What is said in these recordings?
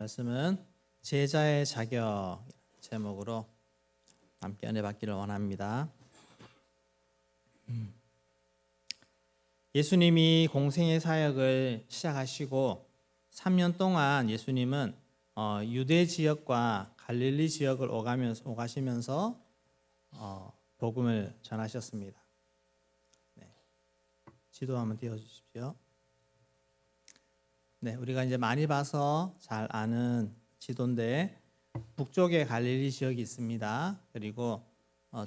말씀은 제자의 자격 제목으로 함께 은혜 받기를 원합니다. 예수님이 공생의 사역을 시작하시고 3년 동안 예수님은 유대 지역과 갈릴리 지역을 오가시면서 복음을 전하셨습니다. 네. 지도 한번 띄워주십시오. 네, 우리가 이제 많이 봐서 잘 아는 지도인데 북쪽에 갈릴리 지역이 있습니다. 그리고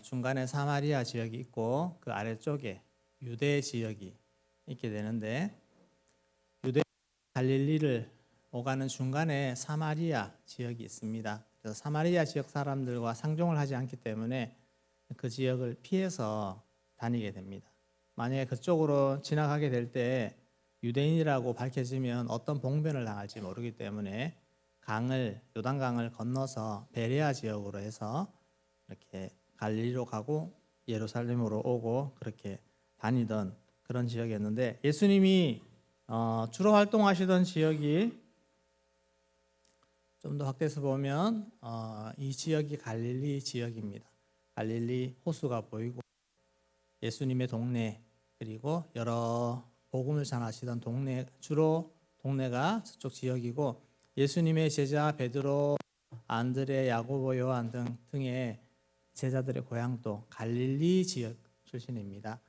중간에 사마리아 지역이 있고 그 아래쪽에 유대 지역이 있게 되는데 유대 갈릴리를 오가는 중간에 사마리아 지역이 있습니다. 그래서 사마리아 지역 사람들과 상종을 하지 않기 때문에 그 지역을 피해서 다니게 됩니다. 만약에 그쪽으로 지나가게 될 때 유대인이라고 밝혀지면 어떤 봉변을 당할지 모르기 때문에 요단강을 건너서 베레아 지역으로 해서 이렇게 갈릴리로 가고 예루살렘으로 오고 그렇게 다니던 그런 지역이었는데 예수님이 주로 활동하시던 지역이 좀 더 확대해서 보면 이 지역이 갈릴리 지역입니다. 갈릴리 호수가 보이고 예수님의 동네 그리고 여러 복음을 전하시던 동네, 주로 동네가 저쪽 지역이고 예수님의 제자 베드로, 안드레, 야고보, 요한 등의 제자들의 고향도 갈릴리 지역 출신입니다.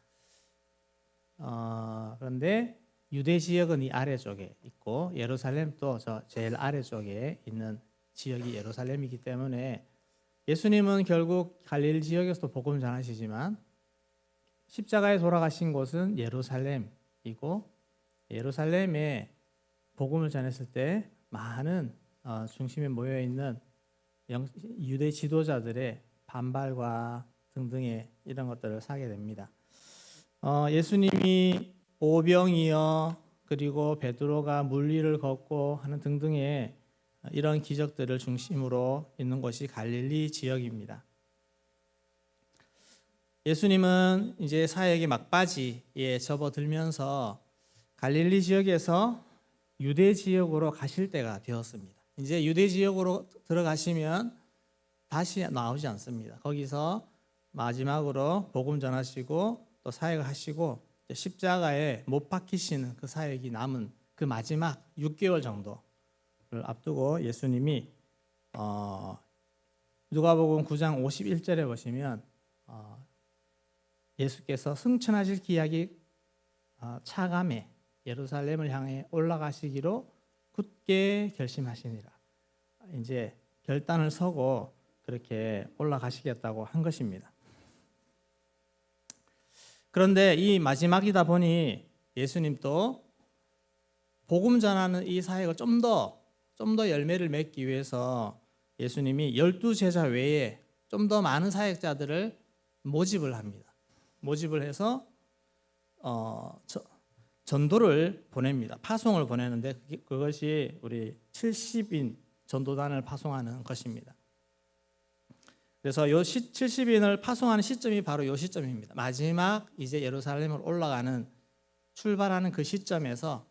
그런데 유대 지역은 이 아래쪽에 있고 예루살렘도 저 제일 아래쪽에 있는 지역이 예루살렘이기 때문에 예수님은 결국 갈릴리 지역에서도 복음을 전하시지만 십자가에 돌아가신 곳은 예루살렘이고 예루살렘에 복음을 전했을 때 많은 중심에 모여 있는 유대 지도자들의 반발과 등등의 이런 것들을 사게 됩니다. 예수님이 오병이어 그리고 베드로가 물 위를 걷고 하는 등등의 이런 기적들을 중심으로 있는 곳이 갈릴리 지역입니다. 예수님은 이제 사역의 막바지에 접어들면서 갈릴리 지역에서 유대 지역으로 가실 때가 되었습니다. 이제 유대 지역으로 들어가시면 다시 나오지 않습니다. 거기서 마지막으로 복음 전하시고 또 사역을 하시고 십자가에 못 박히시는 그 사역이 남은 그 마지막 6개월 정도를 앞두고 예수님이 누가복음 9장 51절에 보시면 예수께서 승천하실 기약이 차감해 예루살렘을 향해 올라가시기로 굳게 결심하시니라. 이제 결단을 서고 그렇게 올라가시겠다고 한 것입니다. 그런데 이 마지막이다 보니 예수님도 복음 전하는 이 사역을 좀 더 열매를 맺기 위해서 예수님이 12제자 외에 좀 더 많은 사역자들을 모집을 합니다. 모집을 해서 전도를 보냅니다. 파송을 보내는데 그것이 우리 70인 전도단을 파송하는 것입니다. 그래서 요 70인을 파송하는 시점이 바로 요 시점입니다. 마지막 이제 예루살렘으로 올라가는 출발하는 그 시점에서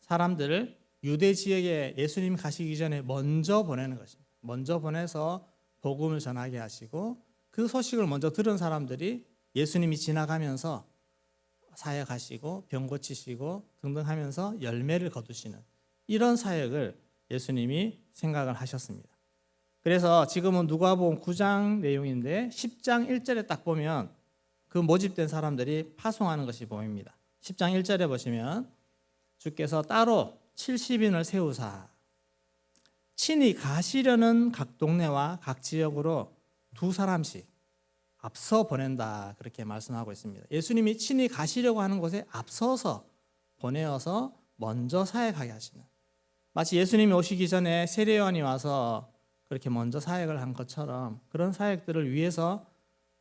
사람들을 유대 지역에 예수님 가시기 전에 먼저 보내는 것입니다. 먼저 보내서 복음을 전하게 하시고 그 소식을 먼저 들은 사람들이 예수님이 지나가면서 사역하시고 병 고치시고 등등 하면서 열매를 거두시는 이런 사역을 예수님이 생각을 하셨습니다. 그래서 지금은 누가복음 9장 내용인데 10장 1절에 딱 보면 그 모집된 사람들이 파송하는 것이 보입니다. 10장 1절에 보시면 주께서 따로 70인을 세우사 친히 가시려는 각 동네와 각 지역으로 2사람씩 앞서 보낸다 그렇게 말씀하고 있습니다. 예수님이 친히 가시려고 하는 곳에 앞서서 보내어서 먼저 사역하게 하시는, 마치 예수님이 오시기 전에 세례요한이 와서 그렇게 먼저 사역을 한 것처럼 그런 사역들을 위해서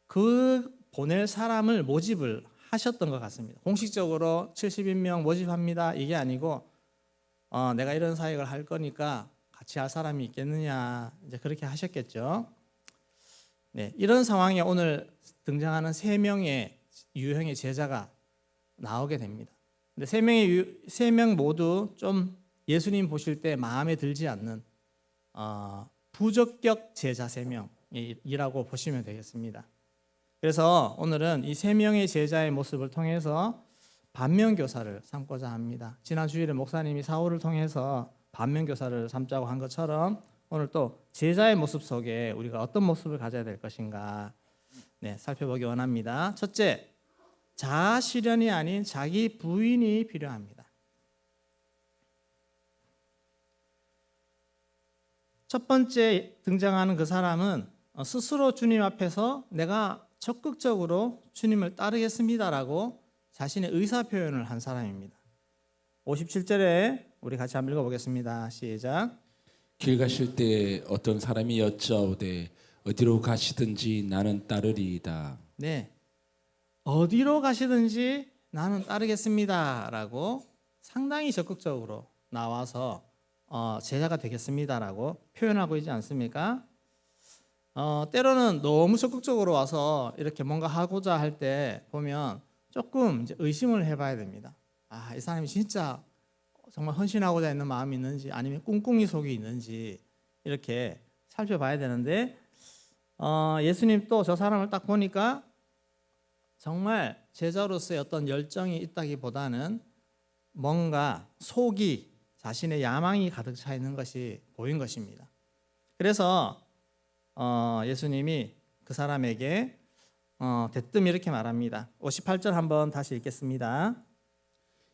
그 보낼 사람을 모집을 하셨던 것 같습니다. 공식적으로 70인명 모집합니다 이게 아니고 내가 이런 사역을 할 거니까 같이 할 사람이 있겠느냐 이제 그렇게 하셨겠죠. 네, 이런 상황에 오늘 등장하는 3명의 유형의 제자가 나오게 됩니다. 근데 3명 모두 좀 예수님 보실 때 마음에 들지 않는 부적격 제자 3명이라고 보시면 되겠습니다. 그래서 오늘은 이 3명의 제자의 모습을 통해서 반면교사를 삼고자 합니다. 지난 주일에 목사님이 사울을 통해서 반면교사를 삼자고 한 것처럼 오늘 또 제자의 모습 속에 우리가 어떤 모습을 가져야 될 것인가 살펴보기 원합니다. 첫째, 자아 실현이 아닌 자기 부인이 필요합니다. 첫 번째 등장하는 그 사람은 스스로 주님 앞에서 내가 적극적으로 주님을 따르겠습니다라고 자신의 의사 표현을 한 사람입니다. 57절에 우리 같이 한번 읽어보겠습니다. 시작. 길 가실 때 어떤 사람이 여짜오되 어디로 가시든지 나는 따르리이다. 네, 어디로 가시든지 나는 따르겠습니다라고 상당히 적극적으로 나와서 제자가 되겠습니다라고 표현하고 있지 않습니까? 때로는 너무 적극적으로 와서 이렇게 뭔가 하고자 할 때 보면 조금 이제 의심을 해봐야 됩니다. 이 사람이 진짜 정말 헌신하고자 있는 마음이 있는지 아니면 꿍꿍이 속이 있는지 이렇게 살펴봐야 되는데 예수님 또 저 사람을 딱 보니까 정말 제자로서의 어떤 열정이 있다기보다는 뭔가 속이 자신의 야망이 가득 차 있는 것이 보인 것입니다. 그래서 예수님이 그 사람에게 대뜸 이렇게 말합니다. 58절 한번 다시 읽겠습니다.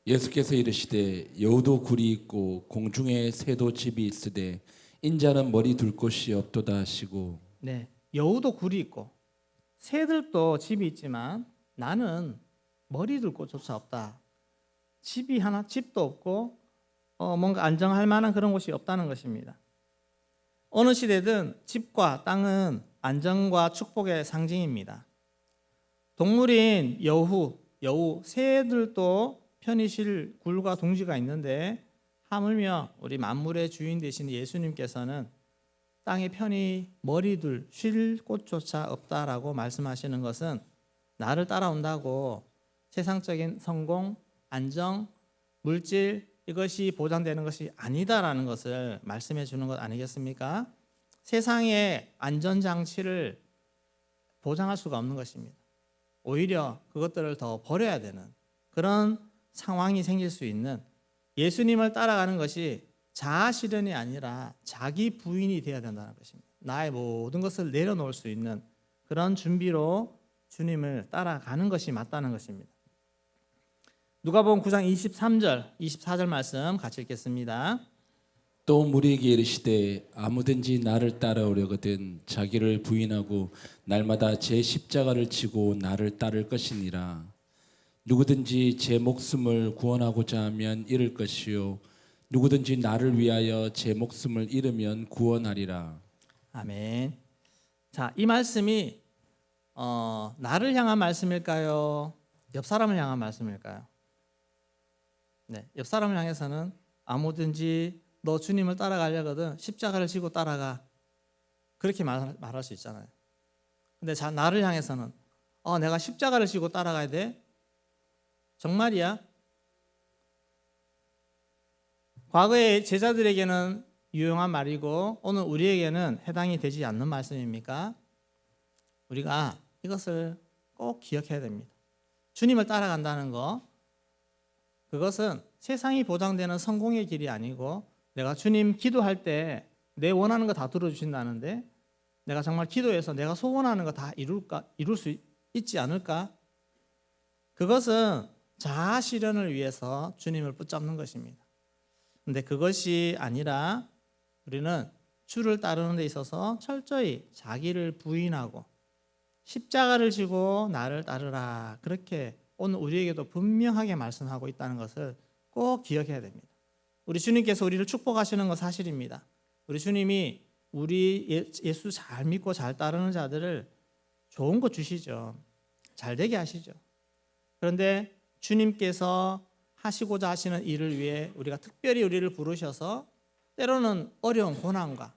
예수께서 이르시되 여우도 굴이 있고 공중에 새도 집이 있으되 인자는 머리 둘 곳이 없도다 하시고. 네, 여우도 굴이 있고 새들도 집이 있지만 나는 머리 둘 곳조차 없다. 집도 없고 뭔가 안정할 만한 그런 곳이 없다는 것입니다. 어느 시대든 집과 땅은 안정과 축복의 상징입니다. 동물인 여우, 새들도 편히 쉴 굴과 둥지가 있는데 하물며 우리 만물의 주인 되신 예수님께서는 땅에 편히 머리둘 쉴 곳조차 없다라고 말씀하시는 것은 나를 따라온다고 세상적인 성공, 안정, 물질 이것이 보장되는 것이 아니다라는 것을 말씀해 주는 것 아니겠습니까? 세상의 안전장치를 보장할 수가 없는 것입니다. 오히려 그것들을 더 버려야 되는 그런 상황이 생길 수 있는 예수님을 따라가는 것이 자아 실현이 아니라 자기 부인이 되어야 된다는 것입니다. 나의 모든 것을 내려놓을 수 있는 그런 준비로 주님을 따라가는 것이 맞다는 것입니다. 누가복음 9장 23절, 24절 말씀 같이 읽겠습니다. 또 무리에게 이르시되 아무든지 나를 따라오려거든 자기를 부인하고 날마다 제 십자가를 지고 나를 따를 것이니라. 누구든지 제 목숨을 구원하고자 하면 잃을 것이요 누구든지 나를 위하여 제 목숨을 잃으면 구원하리라. 아멘. 자, 이 말씀이 나를 향한 말씀일까요? 옆 사람을 향한 말씀일까요? 네, 옆 사람을 향해서는 아무든지 너 주님을 따라가려거든 십자가를 지고 따라가 그렇게 말할 수 있잖아요. 근데 나를 향해서는 내가 십자가를 지고 따라가야 돼? 정말이야? 과거의 제자들에게는 유용한 말이고 오늘 우리에게는 해당이 되지 않는 말씀입니까? 우리가 이것을 꼭 기억해야 됩니다. 주님을 따라간다는 거 그것은 세상이 보장되는 성공의 길이 아니고 내가 주님 기도할 때 내 원하는 거 다 들어주신다는데 내가 정말 기도해서 내가 소원하는 거 다 이룰 수 있지 않을까? 그것은 자아 실현을 위해서 주님을 붙잡는 것입니다. 근데 그것이 아니라 우리는 주를 따르는 데 있어서 철저히 자기를 부인하고 십자가를 지고 나를 따르라 그렇게 오늘 우리에게도 분명하게 말씀하고 있다는 것을 꼭 기억해야 됩니다. 우리 주님께서 우리를 축복하시는 건 사실입니다. 우리 주님이 우리 예수 잘 믿고 잘 따르는 자들을 좋은 거 주시죠. 잘 되게 하시죠. 그런데 주님께서 하시고자 하시는 일을 위해 우리가 특별히 우리를 부르셔서 때로는 어려운 고난과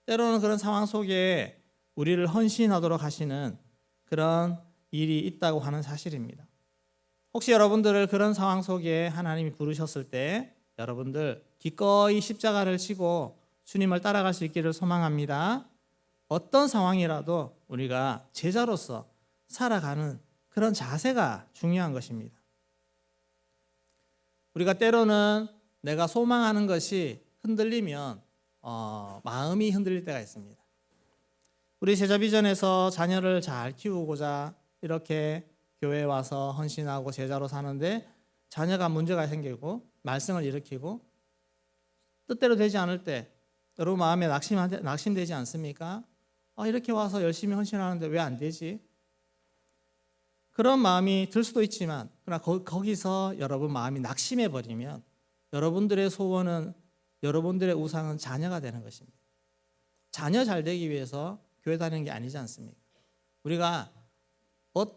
때로는 그런 상황 속에 우리를 헌신하도록 하시는 그런 일이 있다고 하는 사실입니다. 혹시 여러분들을 그런 상황 속에 하나님이 부르셨을 때 여러분들 기꺼이 십자가를 지고 주님을 따라갈 수 있기를 소망합니다. 어떤 상황이라도 우리가 제자로서 살아가는 그런 자세가 중요한 것입니다. 우리가 때로는 내가 소망하는 것이 흔들리면 마음이 흔들릴 때가 있습니다. 우리 제자 비전에서 자녀를 잘 키우고자 이렇게 교회에 와서 헌신하고 제자로 사는데 자녀가 문제가 생기고 말썽을 일으키고 뜻대로 되지 않을 때 여러분 마음에 낙심되지 않습니까? 이렇게 와서 열심히 헌신하는데 왜 안 되지? 그런 마음이 들 수도 있지만 그러나 거기서 여러분 마음이 낙심해 버리면 여러분들의 소원은 여러분들의 우상은 자녀가 되는 것입니다. 자녀 잘 되기 위해서 교회 다니는 게 아니지 않습니까? 우리가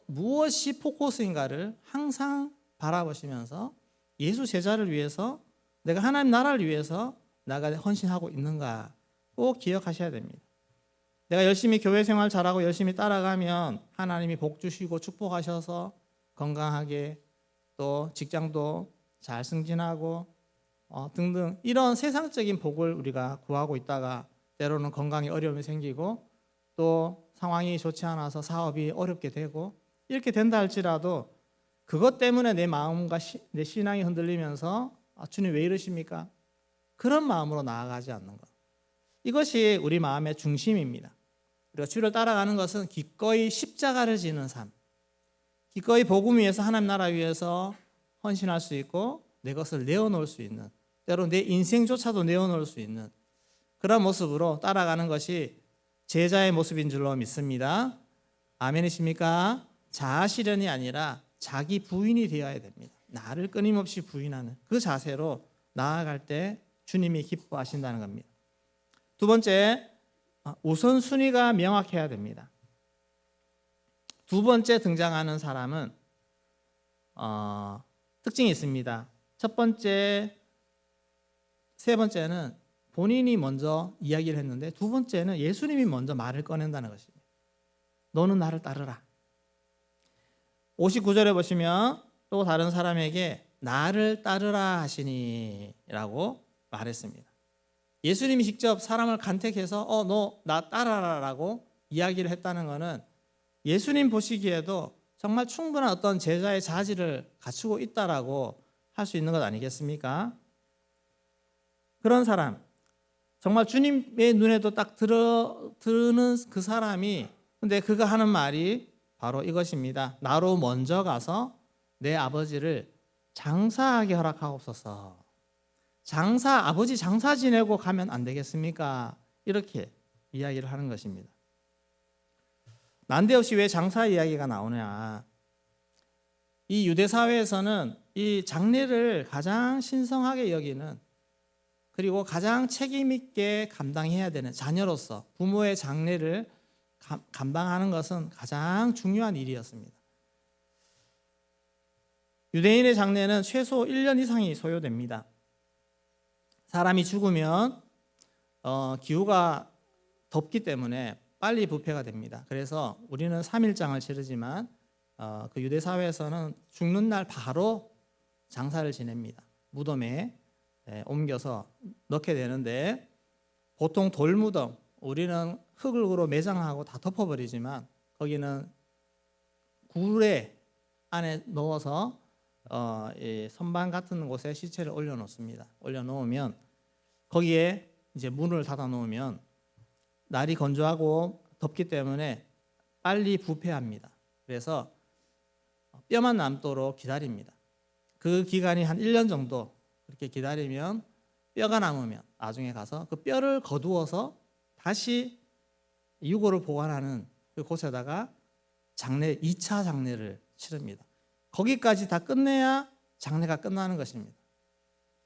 무엇이 포커스인가를 항상 바라보시면서 예수 제자를 위해서 내가 하나님 나라를 위해서 나가 헌신하고 있는가 꼭 기억하셔야 됩니다. 내가 열심히 교회 생활 잘하고 열심히 따라가면 하나님이 복 주시고 축복하셔서 건강하게 또 직장도 잘 승진하고 등등 이런 세상적인 복을 우리가 구하고 있다가 때로는 건강에 어려움이 생기고 또 상황이 좋지 않아서 사업이 어렵게 되고 이렇게 된다 할지라도 그것 때문에 내 마음과 내 신앙이 흔들리면서 주님 왜 이러십니까? 그런 마음으로 나아가지 않는 것. 이것이 우리 마음의 중심입니다. 우리가 주를 따라가는 것은 기꺼이 십자가를 지는 삶, 기꺼이 복음 위해서 하나님 나라 위해서 헌신할 수 있고 내 것을 내어놓을 수 있는, 때로 내 인생조차도 내어놓을 수 있는 그런 모습으로 따라가는 것이 제자의 모습인 줄로 믿습니다. 아멘이십니까? 자아 실현이 아니라 자기 부인이 되어야 됩니다. 나를 끊임없이 부인하는 그 자세로 나아갈 때 주님이 기뻐하신다는 겁니다. 두 번째, 우선순위가 명확해야 됩니다. 두 번째 등장하는 사람은 특징이 있습니다. 첫 번째, 세 번째는 본인이 먼저 이야기를 했는데 두 번째는 예수님이 먼저 말을 꺼낸다는 것입니다. 너는 나를 따르라. 59절에 보시면 또 다른 사람에게 나를 따르라 하시니 라고 말했습니다. 예수님이 직접 사람을 간택해서 너 나 따라라라고 이야기를 했다는 것은 예수님 보시기에도 정말 충분한 어떤 제자의 자질을 갖추고 있다라고 할 수 있는 것 아니겠습니까? 그런 사람, 정말 주님의 눈에도 딱 드는 그 사람이 근데 그가 하는 말이 바로 이것입니다. 나로 먼저 가서 내 아버지를 장사하게 허락하옵소서. 아버지 장사 지내고 가면 안 되겠습니까? 이렇게 이야기를 하는 것입니다. 난데없이 왜 장사 이야기가 나오냐? 이 유대 사회에서는 이 장례를 가장 신성하게 여기는 그리고 가장 책임 있게 감당해야 되는 자녀로서 부모의 장례를 감당하는 것은 가장 중요한 일이었습니다. 유대인의 장례는 최소 1년 이상이 소요됩니다. 사람이 죽으면 기후가 덥기 때문에 빨리 부패가 됩니다. 그래서 우리는 3일장을 치르지만 그 유대 사회에서는 죽는 날 바로 장사를 지냅니다. 무덤에 옮겨서 넣게 되는데 보통 돌무덤, 우리는 흙으로 매장하고 다 덮어버리지만 거기는 구레 안에 넣어서 이 선반 같은 곳에 시체를 올려놓습니다. 올려놓으면 거기에 이제 문을 닫아 놓으면 날이 건조하고 덥기 때문에 빨리 부패합니다. 그래서 뼈만 남도록 기다립니다. 그 기간이 한 1년 정도 그렇게 기다리면 뼈가 남으면 나중에 가서 그 뼈를 거두어서 다시 유골을 보관하는 그 곳에다가 2차 장례를 치릅니다. 거기까지 다 끝내야 장례가 끝나는 것입니다.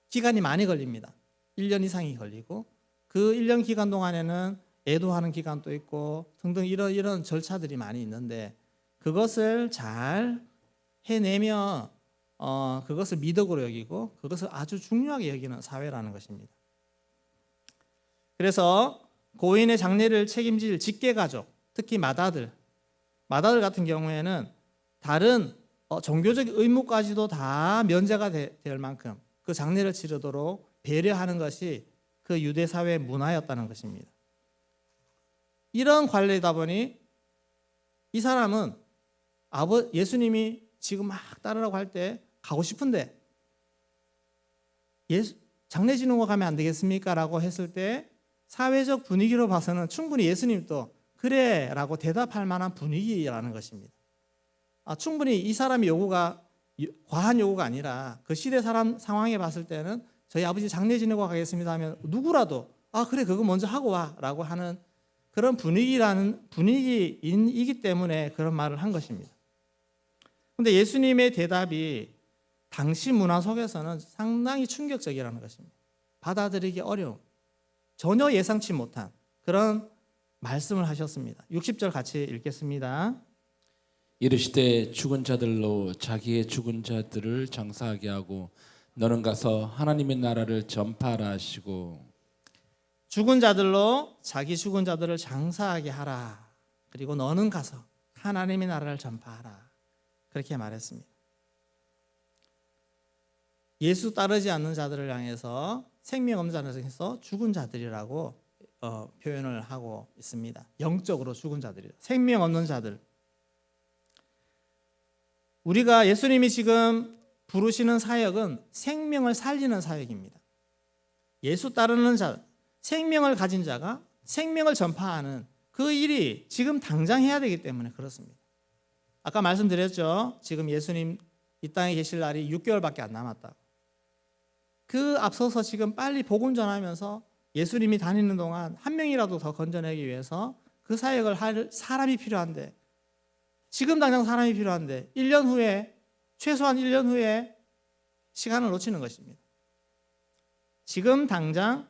기간이 많이 걸립니다. 1년 이상이 걸리고 그 1년 기간 동안에는 애도하는 기간도 있고 등등 이런 절차들이 많이 있는데 그것을 잘 해내며 그것을 미덕으로 여기고 그것을 아주 중요하게 여기는 사회라는 것입니다. 그래서 고인의 장례를 책임질 직계가족, 특히 맏아들 같은 경우에는 다른 종교적 의무까지도 다 면제가 될 만큼 그 장례를 치르도록 배려하는 것이 그 유대 사회의 문화였다는 것입니다. 이런 관례이다 보니 이 사람은 예수님이 지금 막 따르라고 할 때 가고 싶은데 장례 지내고 가면 안 되겠습니까? 라고 했을 때 사회적 분위기로 봐서는 충분히 예수님도 그래 라고 대답할 만한 분위기라는 것입니다. 충분히 이 사람의 요구가 과한 요구가 아니라 그 시대 사람 상황에 봤을 때는 저희 아버지 장례 지내고 가겠습니다 하면 누구라도 그래 그거 먼저 하고 와 라고 하는 그런 분위기이기 때문에 그런 말을 한 것입니다. 그런데 예수님의 대답이 당시 문화 속에서는 상당히 충격적이라는 것입니다. 받아들이기 어려운, 전혀 예상치 못한 그런 말씀을 하셨습니다. 60절 같이 읽겠습니다. 이르시되 죽은 자들로 자기의 죽은 자들을 장사하게 하고 너는 가서 하나님의 나라를 전파하라 하시고. 죽은 자들로 자기 죽은 자들을 장사하게 하라. 그리고 너는 가서 하나님의 나라를 전파하라. 그렇게 말했습니다. 예수 따르지 않는 자들을 향해서 생명 없는 자들을 향해서 죽은 자들이라고 표현을 하고 있습니다. 영적으로 죽은 자들이요. 생명 없는 자들. 우리가 예수님이 지금 부르시는 사역은 생명을 살리는 사역입니다. 예수 따르는 자, 생명을 가진 자가 생명을 전파하는 그 일이 지금 당장 해야 되기 때문에 그렇습니다. 아까 말씀드렸죠. 지금 예수님 이 땅에 계실 날이 6개월밖에 안 남았다고. 그 앞서서 지금 빨리 복음 전하면서 예수님이 다니는 동안 한 명이라도 더 건져내기 위해서 그 사역을 할 사람이 필요한데, 지금 당장 사람이 필요한데 1년 후에, 최소한 1년 후에 시간을 놓치는 것입니다. 지금 당장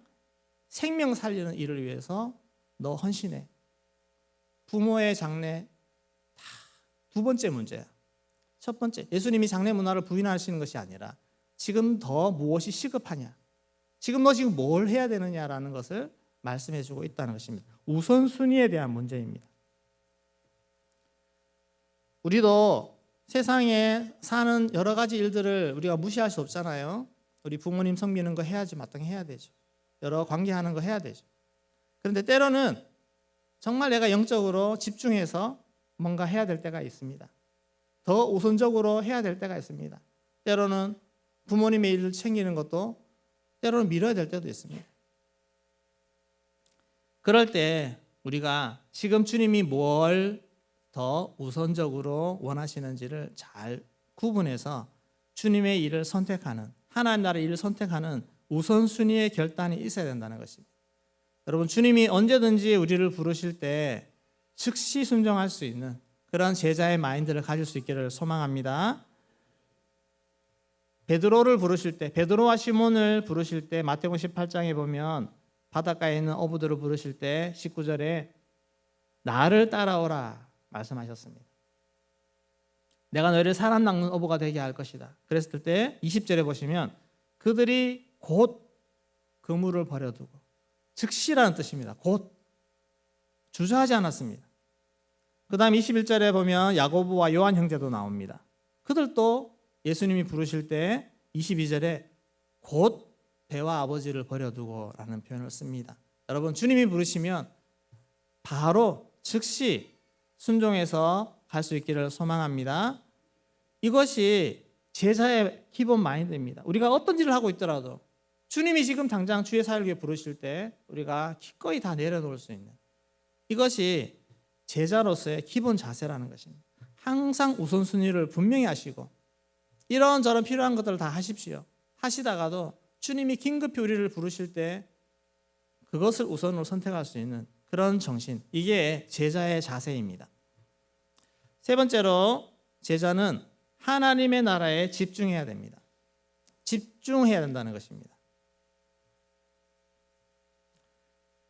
생명 살리는 일을 위해서 너 헌신해. 부모의 장례 다 두 번째 문제야. 첫 번째, 예수님이 장례 문화를 부인하시는 것이 아니라 지금 더 무엇이 시급하냐, 지금 너 지금 뭘 해야 되느냐라는 것을 말씀해 주고 있다는 것입니다. 우선순위에 대한 문제입니다. 우리도 세상에 사는 여러 가지 일들을 우리가 무시할 수 없잖아요. 우리 부모님 섬기는 거 해야지, 마땅히 해야 되죠. 여러 관계하는 거 해야 되죠. 그런데 때로는 정말 내가 영적으로 집중해서 뭔가 해야 될 때가 있습니다. 더 우선적으로 해야 될 때가 있습니다. 때로는 부모님의 일을 챙기는 것도 때로는 미뤄야 될 때도 있습니다. 그럴 때 우리가 지금 주님이 뭘 더 우선적으로 원하시는지를 잘 구분해서 주님의 일을 선택하는, 하나님 나라의 일을 선택하는 우선순위의 결단이 있어야 된다는 것입니다. 여러분, 주님이 언제든지 우리를 부르실 때 즉시 순종할 수 있는 그런 제자의 마인드를 가질 수 있기를 소망합니다. 베드로를 부르실 때, 베드로와 시몬을 부르실 때 마태복음 18장에 보면 바닷가에 있는 어부들을 부르실 때 19절에 나를 따라오라 말씀하셨습니다. 내가 너희를 사람 낚는 어부가 되게 할 것이다. 그랬을 때 20절에 보시면 그들이 곧 그물을 버려두고, 즉시라는 뜻입니다. 곧, 주저하지 않았습니다. 그 다음 21절에 보면 야고보와 요한 형제도 나옵니다. 그들도 예수님이 부르실 때 22절에 곧 배와 아버지를 버려두고 라는 표현을 씁니다. 여러분, 주님이 부르시면 바로 즉시 순종해서 갈 수 있기를 소망합니다. 이것이 제자의 기본 마인드입니다. 우리가 어떤 일을 하고 있더라도 주님이 지금 당장 주의 사역을 위해 부르실 때 우리가 기꺼이 다 내려놓을 수 있는, 이것이 제자로서의 기본 자세라는 것입니다. 항상 우선순위를 분명히 하시고 이런저런 필요한 것들을 다 하십시오. 하시다가도 주님이 긴급히 우리를 부르실 때 그것을 우선으로 선택할 수 있는 그런 정신, 이게 제자의 자세입니다. 세 번째로, 제자는 하나님의 나라에 집중해야 됩니다. 집중해야 된다는 것입니다.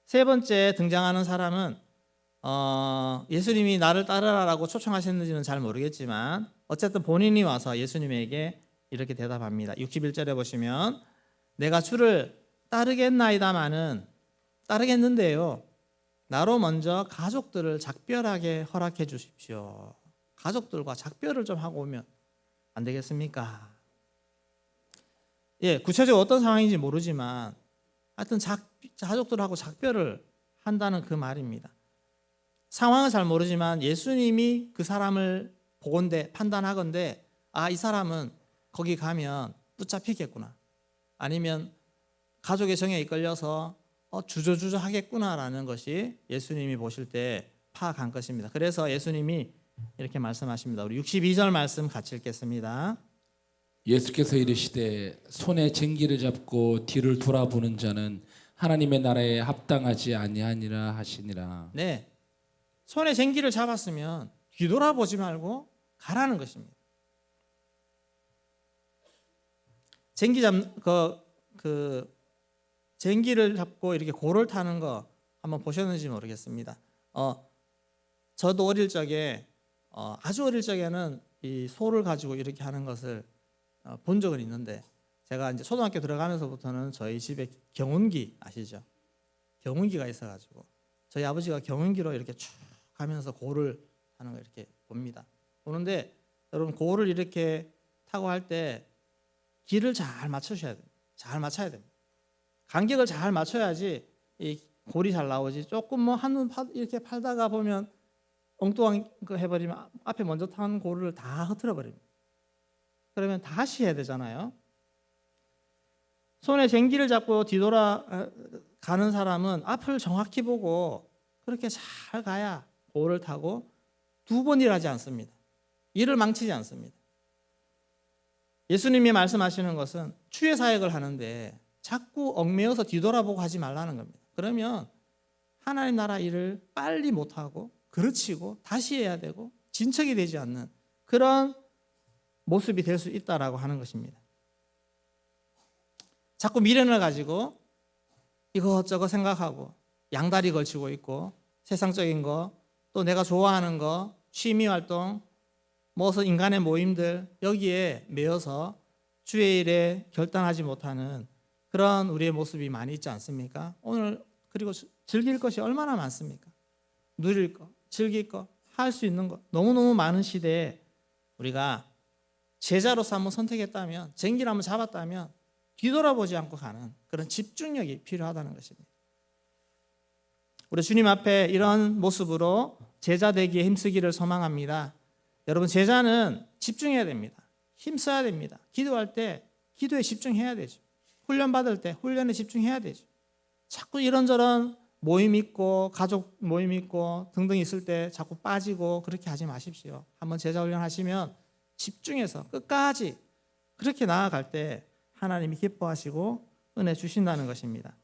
세 번째 등장하는 사람은 예수님이 나를 따르라라고 초청하셨는지는 잘 모르겠지만 어쨌든 본인이 와서 예수님에게 이렇게 대답합니다. 61절에 보시면 내가 주를 따르겠나이다마는, 따르겠는데요, 나로 먼저 가족들을 작별하게 허락해 주십시오. 가족들과 작별을 좀 하고 오면 안 되겠습니까? 예, 구체적으로 어떤 상황인지 모르지만 하여튼 가족들하고 작별을 한다는 그 말입니다. 상황은 잘 모르지만 예수님이 그 사람을 보건대 판단하건대 이 사람은 거기 가면 붙잡히겠구나, 아니면 가족의 정에 이끌려서 주저주저 하겠구나라는 것이 예수님이 보실 때 파악한 것입니다. 그래서 예수님이 이렇게 말씀하십니다. 우리 62절 말씀 같이 읽겠습니다. 예수께서 이르시되 손에 쟁기를 잡고 뒤를 돌아보는 자는 하나님의 나라에 합당하지 아니하니라 하시니라. 네, 손에 쟁기를 잡았으면 뒤돌아보지 말고 가라는 것입니다. 쟁기 쟁기를 잡고 이렇게 고를 타는 거 한번 보셨는지 모르겠습니다. 저도 어릴 적에 아주 어릴 적에는 이 소를 가지고 이렇게 하는 것을 본 적은 있는데, 제가 이제 초등학교 들어가면서부터는 저희 집에 경운기 아시죠? 경운기가 있어가지고 저희 아버지가 경운기로 이렇게 쭉 가면서 고를 하는 거 이렇게 봅니다. 보는데 여러분, 고를 이렇게 타고 할 때 길을 잘 맞추셔야 돼요. 잘 맞춰야 됩니다. 간격을 잘 맞춰야지 이 골이 잘 나오지. 조금 뭐 한눈 이렇게 팔다가 보면 엉뚱한 거 해버리면 앞에 먼저 탄 골을 다 흐트러 버립니다. 그러면 다시 해야 되잖아요. 손에 쟁기를 잡고 뒤돌아 가는 사람은 앞을 정확히 보고 그렇게 잘 가야 골을 타고 두 번 일하지 않습니다. 일을 망치지 않습니다. 예수님이 말씀하시는 것은 주의 사역을 하는데 자꾸 얽매여서 뒤돌아보고 하지 말라는 겁니다. 그러면 하나님 나라 일을 빨리 못하고 그르치고 다시 해야 되고 진척이 되지 않는 그런 모습이 될 수 있다라고 하는 것입니다. 자꾸 미련을 가지고 이것저것 생각하고 양다리 걸치고 있고 세상적인 거, 또 내가 좋아하는 거, 취미활동, 무슨 인간의 모임들, 여기에 매여서 주의 일에 결단하지 못하는 그런 우리의 모습이 많이 있지 않습니까? 오늘 그리고 즐길 것이 얼마나 많습니까? 누릴 거, 즐길 거, 할 수 있는 거 너무너무 많은 시대에 우리가 제자로서 한번 선택했다면, 쟁기를 한번 잡았다면 뒤돌아보지 않고 가는 그런 집중력이 필요하다는 것입니다. 우리 주님 앞에 이런 모습으로 제자 되기에 힘쓰기를 소망합니다. 여러분, 제자는 집중해야 됩니다. 힘써야 됩니다. 기도할 때 기도에 집중해야 되죠. 훈련 받을 때 훈련에 집중해야 되죠. 자꾸 이런저런 모임 있고 가족 모임 있고 등등 있을 때 자꾸 빠지고 그렇게 하지 마십시오. 한번 제자 훈련 하시면 집중해서 끝까지 그렇게 나아갈 때 하나님이 기뻐하시고 은혜 주신다는 것입니다.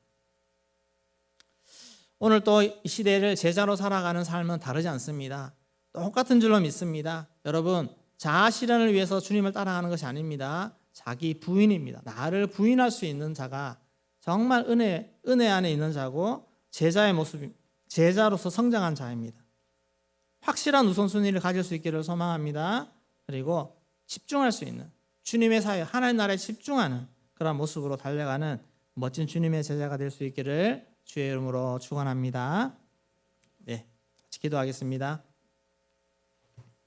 오늘 또 이 시대를 제자로 살아가는 삶은 다르지 않습니다. 똑같은 줄로 믿습니다. 여러분, 자아 실현을 위해서 주님을 따라가는 것이 아닙니다. 자기 부인입니다. 나를 부인할 수 있는 자가 정말 은혜 안에 있는 자고 제자의 모습, 제자로서 성장한 자입니다. 확실한 우선순위를 가질 수 있기를 소망합니다. 그리고 집중할 수 있는 주님의 사역, 하나님 나라에 집중하는 그런 모습으로 달려가는 멋진 주님의 제자가 될 수 있기를 주의 이름으로 축원합니다. 네, 같이 기도하겠습니다.